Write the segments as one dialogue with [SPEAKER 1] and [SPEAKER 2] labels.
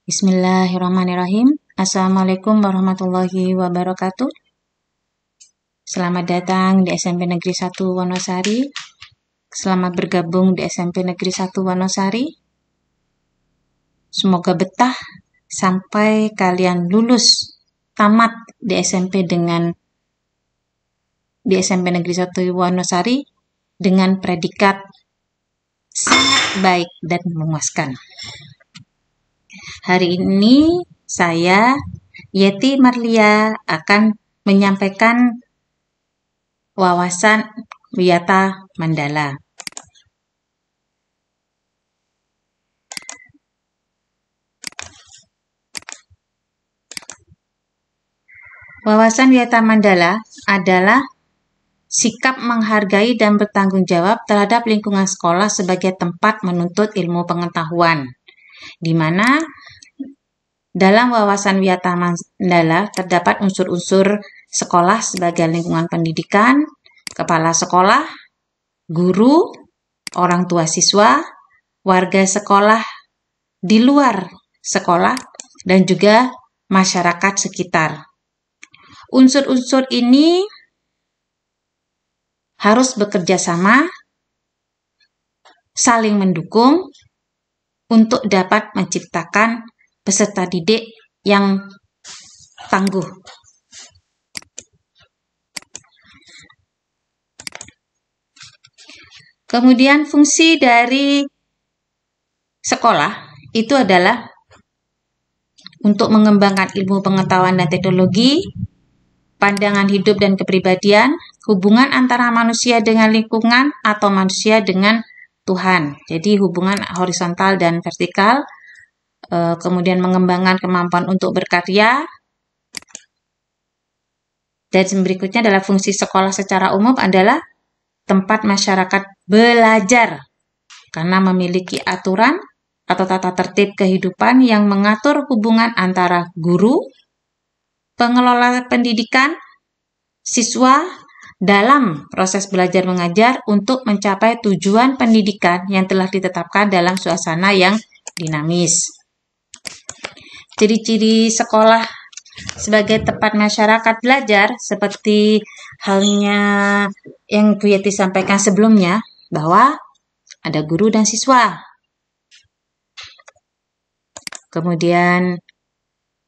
[SPEAKER 1] Bismillahirrahmanirrahim. Assalamualaikum warahmatullahi wabarakatuh. Selamat datang di SMP Negeri 1 Wonosari. Selamat bergabung di SMP Negeri 1 Wonosari. Semoga betah sampai kalian lulus tamat di SMP Negeri 1 Wonosari dengan predikat sangat baik dan memuaskan. Hari ini saya, Yeti Marlia, akan menyampaikan wawasan Wiyata Mandala. Wawasan Wiyata Mandala adalah sikap menghargai dan bertanggung jawab terhadap lingkungan sekolah sebagai tempat menuntut ilmu pengetahuan, di mana dalam wawasan Wiyata Mandala terdapat unsur-unsur sekolah sebagai lingkungan pendidikan, kepala sekolah, guru, orang tua siswa, warga sekolah di luar sekolah, dan juga masyarakat sekitar. Unsur-unsur ini harus bekerja sama, saling mendukung untuk dapat menciptakan peserta didik yang tangguh. Kemudian fungsi dari sekolah itu adalah untuk mengembangkan ilmu pengetahuan dan teknologi, pandangan hidup dan kepribadian, hubungan antara manusia dengan lingkungan atau manusia dengan Tuhan. Jadi hubungan horizontal dan vertikal, kemudian mengembangkan kemampuan untuk berkarya. Dan berikutnya adalah fungsi sekolah secara umum adalah tempat masyarakat belajar karena memiliki aturan atau tata tertib kehidupan yang mengatur hubungan antara guru, pengelola pendidikan, siswa dalam proses belajar mengajar untuk mencapai tujuan pendidikan yang telah ditetapkan dalam suasana yang dinamis. Ciri-ciri sekolah sebagai tempat masyarakat belajar seperti halnya yang Bu Yeti sampaikan sebelumnya, bahwa ada guru dan siswa. Kemudian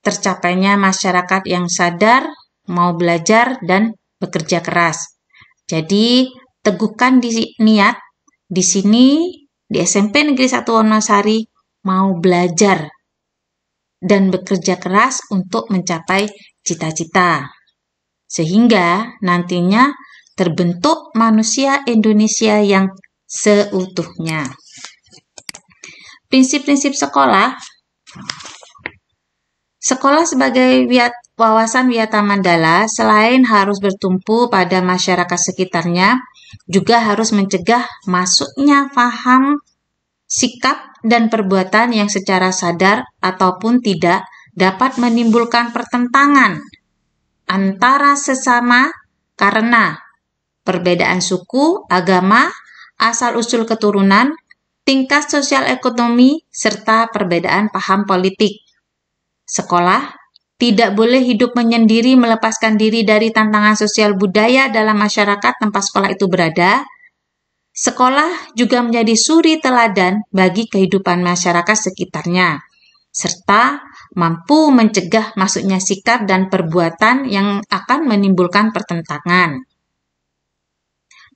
[SPEAKER 1] tercapainya masyarakat yang sadar, mau belajar, dan bekerja keras. Jadi, teguhkan niat di sini di SMP Negeri 1 Wonosari mau belajar dan bekerja keras untuk mencapai cita-cita. Sehingga nantinya terbentuk manusia Indonesia yang seutuhnya. Prinsip-prinsip sekolah. Sekolah sebagai wawasan Wiyata Mandala selain harus bertumpu pada masyarakat sekitarnya, juga harus mencegah masuknya paham, sikap, dan perbuatan yang secara sadar ataupun tidak dapat menimbulkan pertentangan antara sesama karena perbedaan suku, agama, asal-usul keturunan, tingkat sosial ekonomi, serta perbedaan paham politik. Sekolah tidak boleh hidup menyendiri melepaskan diri dari tantangan sosial budaya dalam masyarakat tempat sekolah itu berada. Sekolah juga menjadi suri teladan bagi kehidupan masyarakat sekitarnya, serta mampu mencegah masuknya sikap dan perbuatan yang akan menimbulkan pertentangan.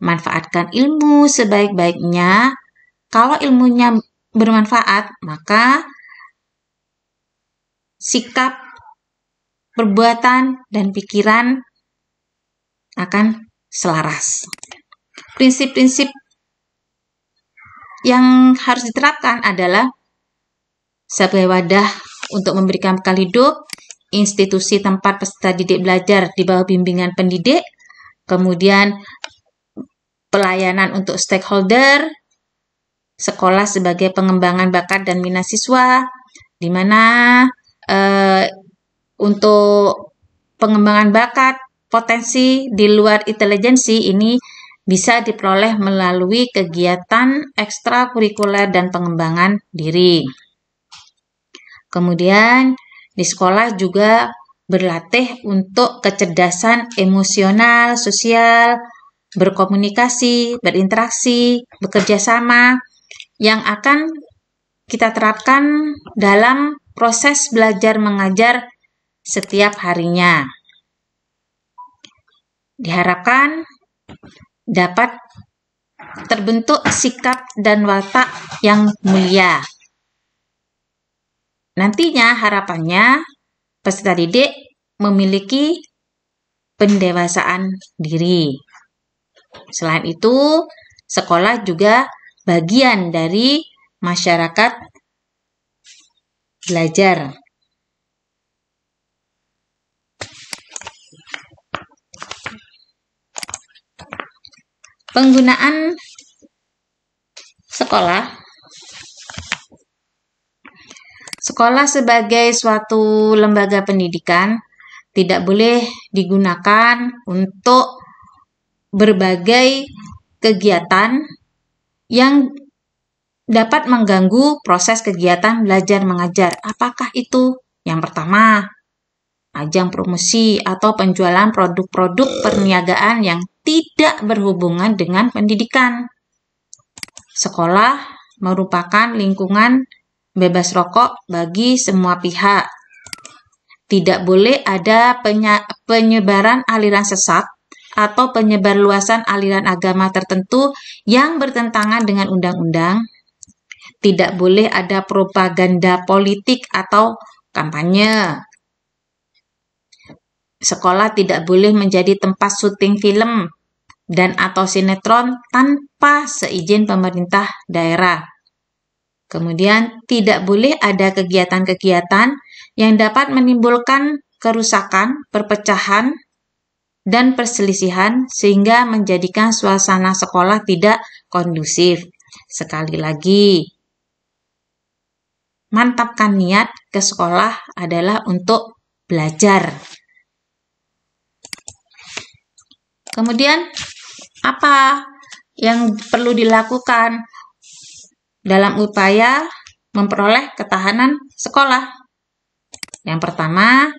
[SPEAKER 1] Manfaatkan ilmu sebaik-baiknya. Kalau ilmunya bermanfaat, maka sikap, perbuatan, dan pikiran akan selaras. Prinsip-prinsip yang harus diterapkan adalah sebagai wadah untuk memberikan bekal hidup, institusi tempat peserta didik belajar di bawah bimbingan pendidik, kemudian pelayanan untuk stakeholder, sekolah sebagai pengembangan bakat dan minat siswa, di mana untuk pengembangan bakat, potensi di luar intelijensi ini bisa diperoleh melalui kegiatan ekstrakurikuler dan pengembangan diri. Kemudian di sekolah juga berlatih untuk kecerdasan emosional, sosial, berkomunikasi, berinteraksi, bekerja sama yang akan kita terapkan dalam proses belajar mengajar setiap harinya. Diharapkan dapat terbentuk sikap dan watak yang mulia. Nantinya harapannya peserta didik memiliki pendewasaan diri. Selain itu, sekolah juga bagian dari masyarakat belajar. Penggunaan sekolah sebagai suatu lembaga pendidikan tidak boleh digunakan untuk berbagai kegiatan yang dapat mengganggu proses kegiatan belajar mengajar. Apakah itu? Yang pertama, ajang promosi atau penjualan produk-produk perniagaan yang tidak berhubungan dengan pendidikan. Sekolah merupakan lingkungan bebas rokok bagi semua pihak. Tidak boleh ada penyebaran aliran sesat atau penyebarluasan aliran agama tertentu yang bertentangan dengan undang-undang. Tidak boleh ada propaganda politik atau kampanye. Sekolah tidak boleh menjadi tempat syuting film dan atau sinetron tanpa seizin pemerintah daerah. Kemudian tidak boleh ada kegiatan-kegiatan yang dapat menimbulkan kerusakan, perpecahan, dan perselisihan sehingga menjadikan suasana sekolah tidak kondusif. Sekali lagi, mantapkan niat ke sekolah adalah untuk belajar. Kemudian, apa yang perlu dilakukan dalam upaya memperoleh ketahanan sekolah? Yang pertama,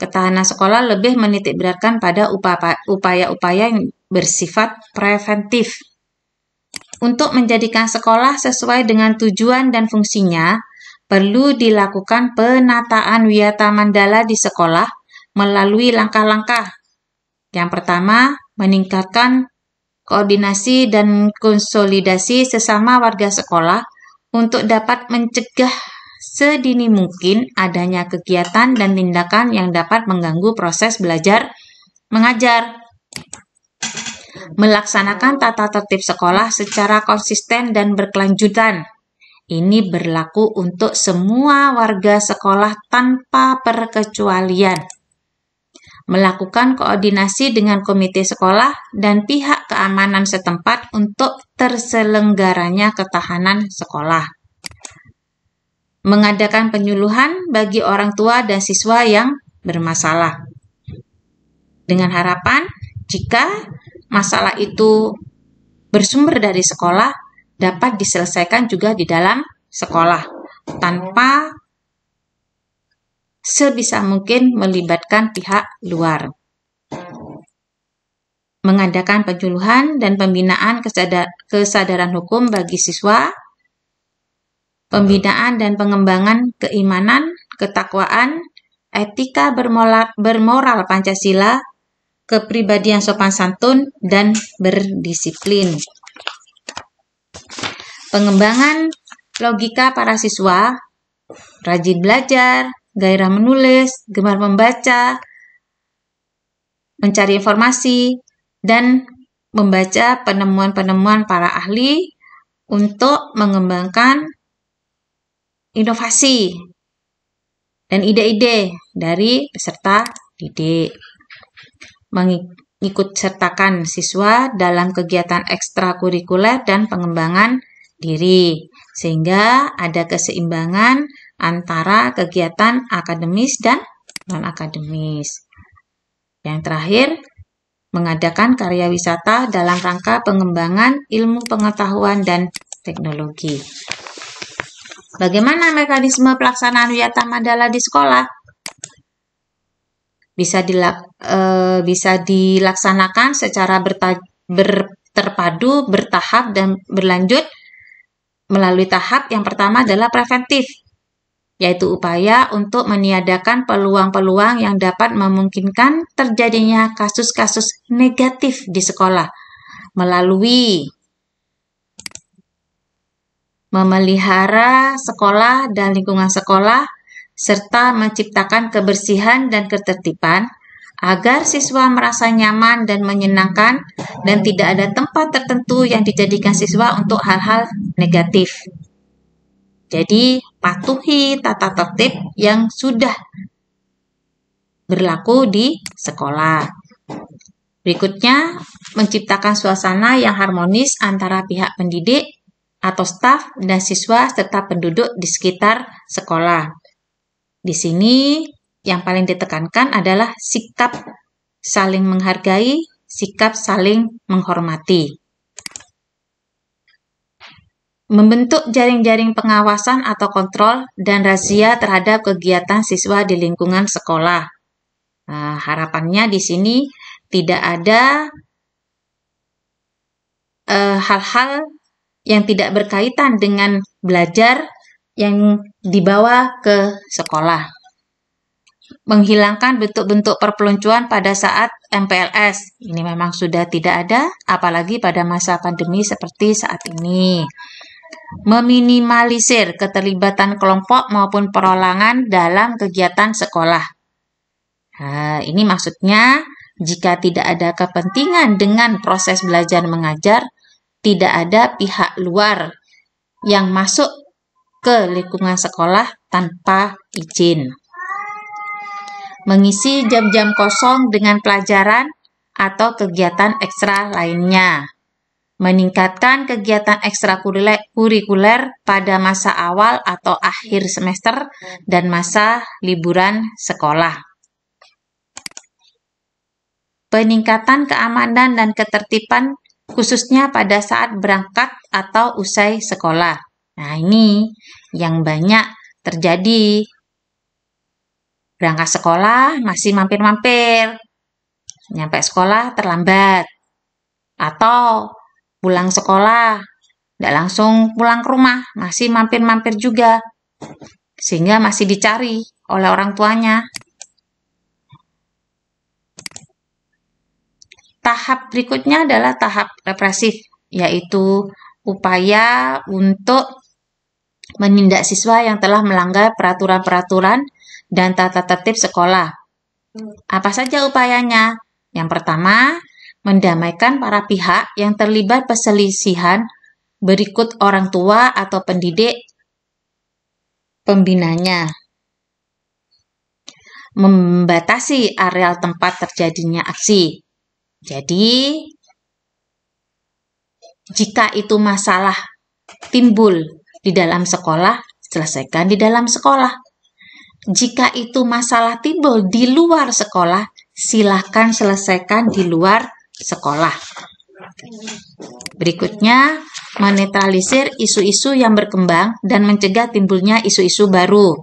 [SPEAKER 1] ketahanan sekolah lebih menitikberatkan pada upaya-upaya yang bersifat preventif. Untuk menjadikan sekolah sesuai dengan tujuan dan fungsinya, perlu dilakukan penataan wiyata mandala di sekolah melalui langkah-langkah. Yang pertama, meningkatkan koordinasi dan konsolidasi sesama warga sekolah untuk dapat mencegah sedini mungkin adanya kegiatan dan tindakan yang dapat mengganggu proses belajar mengajar. Melaksanakan tata tertib sekolah secara konsisten dan berkelanjutan. Ini berlaku untuk semua warga sekolah tanpa perkecualian. Melakukan koordinasi dengan komite sekolah dan pihak keamanan setempat untuk terselenggaranya ketahanan sekolah. Mengadakan penyuluhan bagi orang tua dan siswa yang bermasalah. Dengan harapan, jika masalah itu bersumber dari sekolah, dapat diselesaikan juga di dalam sekolah, tanpa sebisa mungkin melibatkan pihak luar. Mengadakan penyuluhan dan pembinaan kesadaran hukum bagi siswa, pembinaan dan pengembangan keimanan, ketakwaan, etika bermoral Pancasila, kepribadian sopan santun, dan berdisiplin. Pengembangan logika para siswa, rajin belajar, gairah menulis, gemar membaca, mencari informasi, dan membaca penemuan-penemuan para ahli untuk mengembangkan inovasi dan ide-ide dari peserta didik. Mengikut sertakan siswa dalam kegiatan ekstrakurikuler dan pengembangan diri, sehingga ada keseimbangan antara kegiatan akademis dan non-akademis. Yang terakhir, mengadakan karya wisata dalam rangka pengembangan ilmu pengetahuan dan teknologi. Bagaimana mekanisme pelaksanaan Wiyata Mandala di sekolah? Bisa dilaksanakan secara terpadu, bertahap, dan berlanjut. Melalui tahap yang pertama adalah preventif, yaitu upaya untuk meniadakan peluang-peluang yang dapat memungkinkan terjadinya kasus-kasus negatif di sekolah melalui memelihara sekolah dan lingkungan sekolah, serta menciptakan kebersihan dan ketertiban agar siswa merasa nyaman dan menyenangkan dan tidak ada tempat tertentu yang dijadikan siswa untuk hal-hal negatif. Jadi, patuhi tata tertib yang sudah berlaku di sekolah. Berikutnya, menciptakan suasana yang harmonis antara pihak pendidik atau staf dan siswa serta penduduk di sekitar sekolah. Di sini yang paling ditekankan adalah sikap saling menghargai, sikap saling menghormati. Membentuk jaring-jaring pengawasan atau kontrol dan razia terhadap kegiatan siswa di lingkungan sekolah. Nah, harapannya di sini tidak ada hal-hal yang tidak berkaitan dengan belajar yang dibawa ke sekolah. Menghilangkan bentuk-bentuk perpeloncoan pada saat MPLS. Ini memang sudah tidak ada, apalagi pada masa pandemi seperti saat ini. Meminimalisir keterlibatan kelompok maupun perorangan dalam kegiatan sekolah. Nah, ini maksudnya jika tidak ada kepentingan dengan proses belajar mengajar, tidak ada pihak luar yang masuk ke lingkungan sekolah tanpa izin. Mengisi jam-jam kosong dengan pelajaran atau kegiatan ekstra lainnya. Meningkatkan kegiatan ekstrakurikuler pada masa awal atau akhir semester dan masa liburan sekolah. Peningkatan keamanan dan ketertiban khususnya pada saat berangkat atau usai sekolah. Nah, ini yang banyak terjadi. Berangkat sekolah masih mampir-mampir. Nyampe sekolah terlambat. Atau pulang sekolah, tidak langsung pulang ke rumah, masih mampir-mampir juga. Sehingga masih dicari oleh orang tuanya. Tahap berikutnya adalah tahap represif, yaitu upaya untuk menindak siswa yang telah melanggar peraturan-peraturan dan tata tertib sekolah. Apa saja upayanya? Yang pertama, mendamaikan para pihak yang terlibat perselisihan berikut orang tua atau pendidik pembinanya. Membatasi areal tempat terjadinya aksi. Jadi, jika itu masalah timbul di dalam sekolah, selesaikan di dalam sekolah. Jika itu masalah timbul di luar sekolah, silakan selesaikan di luar sekolah. Berikutnya, menetralisir isu-isu yang berkembang dan mencegah timbulnya isu-isu baru.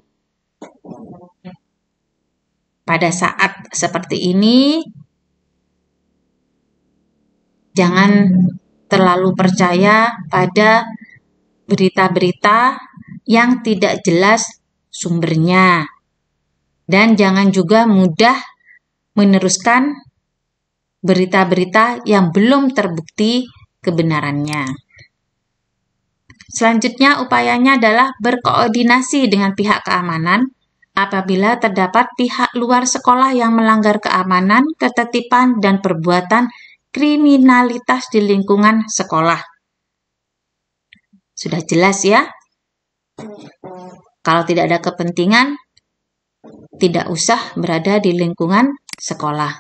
[SPEAKER 1] Pada saat seperti ini, jangan terlalu percaya pada berita-berita yang tidak jelas sumbernya. Dan jangan juga mudah meneruskan berita-berita yang belum terbukti kebenarannya. Selanjutnya, upayanya adalah berkoordinasi dengan pihak keamanan apabila terdapat pihak luar sekolah yang melanggar keamanan, ketertiban, dan perbuatan kriminalitas di lingkungan sekolah. Sudah jelas ya? Kalau tidak ada kepentingan, tidak usah berada di lingkungan sekolah.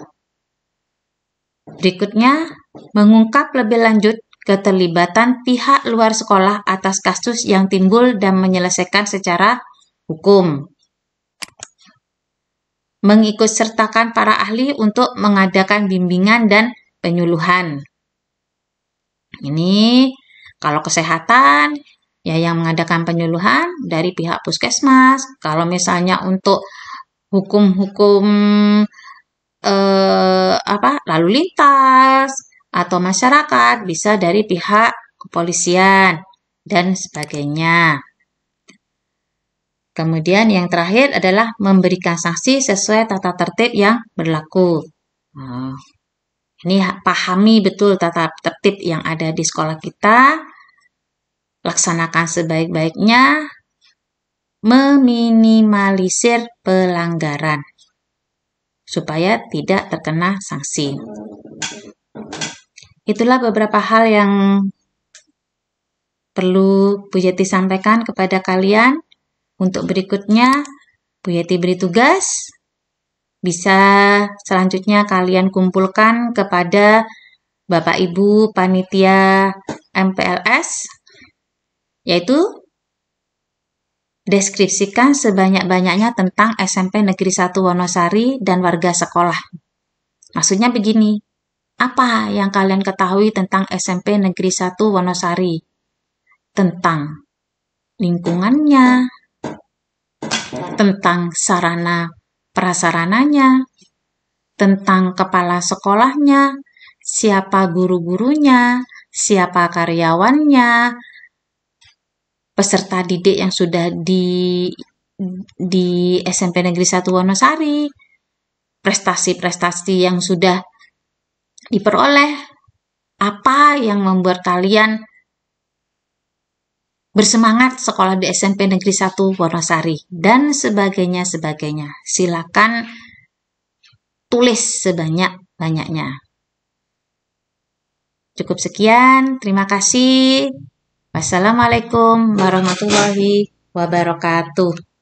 [SPEAKER 1] Berikutnya, mengungkap lebih lanjut keterlibatan pihak luar sekolah atas kasus yang timbul dan menyelesaikan secara hukum. Mengikutsertakan para ahli untuk mengadakan bimbingan dan penyuluhan. Ini kalau kesehatan, ya yang mengadakan penyuluhan dari pihak puskesmas. Kalau misalnya untuk hukum-hukum lalu lintas atau masyarakat bisa dari pihak kepolisian dan sebagainya. Kemudian yang terakhir adalah memberikan sanksi sesuai tata tertib yang berlaku. Nah, ini pahami betul tata tertib yang ada di sekolah kita, laksanakan sebaik-baiknya, meminimalisir pelanggaran supaya tidak terkena sanksi. Itulah beberapa hal yang perlu Bu Yeti sampaikan kepada kalian. Untuk berikutnya, Bu Yeti beri tugas. Bisa selanjutnya kalian kumpulkan kepada Bapak Ibu Panitia MPLS, yaitu deskripsikan sebanyak-banyaknya tentang SMP Negeri 1 Wonosari dan warga sekolah. Maksudnya begini, apa yang kalian ketahui tentang SMP Negeri 1 Wonosari? Tentang lingkungannya, tentang sarana prasarananya, tentang kepala sekolahnya, siapa guru-gurunya, siapa karyawannya, peserta didik yang sudah di SMP Negeri 1 Wonosari, prestasi-prestasi yang sudah diperoleh, apa yang membuat kalian bersemangat sekolah di SMP Negeri 1 Wonosari, dan sebagainya. Silakan tulis sebanyak-banyaknya. Cukup sekian, terima kasih. Wassalamualaikum warahmatullahi wabarakatuh.